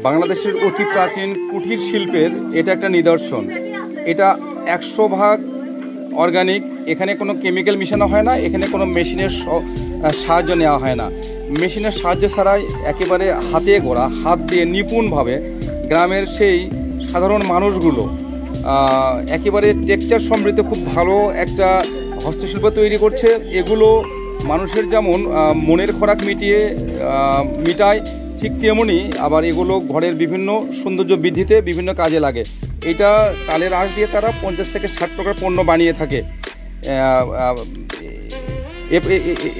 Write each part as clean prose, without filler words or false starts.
বাংলাদেশের অতি প্রাচীন কুটির শিল্পের এটা একটা নিদর্শন। এটা 100% অর্গানিক। এখানে কোনো কেমিক্যাল মেশানো হয় না, এখানে কোনো মেশিনের সাহায্য নেওয়া হয় না। মেশিনের সাহায্য ছাড়াই একেবারে হাতে গড়া, হাত দিয়ে নিপুণভাবে গ্রামের সেই সাধারণ মানুষগুলো একেবারে টেক্সচার সমৃদ্ধ খুব ভালো একটা হস্তশিল্প তৈরি করছে। এগুলো মানুষের যেমন মনের খোরাক মিটায়, ঠিক তেমনি আবার এগুলো ঘরের বিভিন্ন সৌন্দর্য বৃদ্ধিতে বিভিন্ন কাজে লাগে। এটা তালের আঁশ দিয়ে তারা 50 থেকে 60 প্রকার পণ্য বানিয়ে থাকে।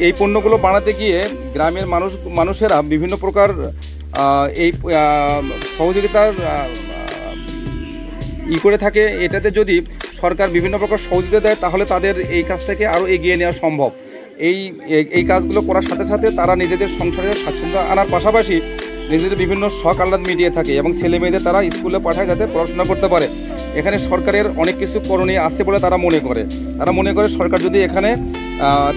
এই পণ্যগুলো বানাতে গিয়ে গ্রামের মানুষেরা বিভিন্ন প্রকার এই সহযোগিতার করে থাকে। এটাতে যদি সরকার বিভিন্ন প্রকার সহযোগিতা দেয় তাহলে তাদের এই কাজটাকে আরও এগিয়ে নেওয়া সম্ভব। এই কাজগুলো করার সাথে সাথে তারা নিজেদের সংসারের স্বাচ্ছন্দ্য আনার পাশাপাশি নিজেদের বিভিন্ন শখ আহ্লাদ মিটিয়ে থাকে এবং ছেলে মেয়েদের তারা স্কুলে পাঠায় যাতে পড়াশোনা করতে পারে। এখানে সরকারের অনেক কিছু করণীয় আছে বলে তারা মনে করে সরকার যদি এখানে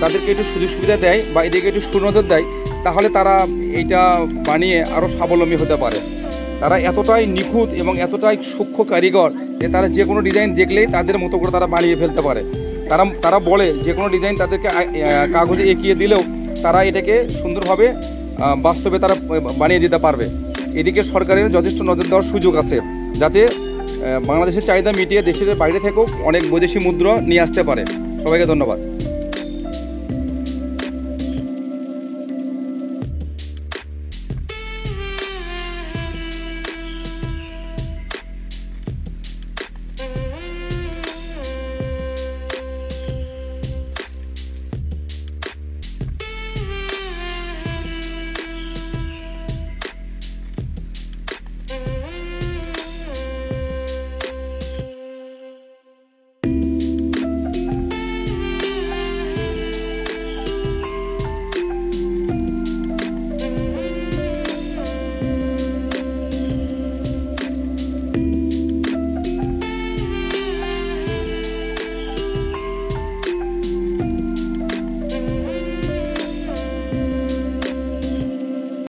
তাদেরকে একটু সুযোগ সুবিধা দেয় বা এদিকে একটু সুনজর দেয় তাহলে তারা এইটা বানিয়ে আরও স্বাবলম্বী হতে পারে। তারা এতটাই নিখুঁত এবং এতটাই সূক্ষ্ম কারিগর যে তারা যে কোনো ডিজাইন দেখলেই তাদের মতো করে তারা বানিয়ে ফেলতে পারে। তারা বলে যে কোনো ডিজাইন তাদেরকে কাগজে এঁকিয়ে দিলেও তারা এটাকে সুন্দরভাবে বাস্তবে তারা বানিয়ে দিতে পারবে। এদিকে সরকারের যথেষ্ট নজর দেওয়ার সুযোগ আছে যাতে বাংলাদেশের চাহিদা মিটিয়ে দেশের বাইরে থেকেও অনেক বৈদেশিক মুদ্রা নিয়ে আসতে পারে। সবাইকে ধন্যবাদ।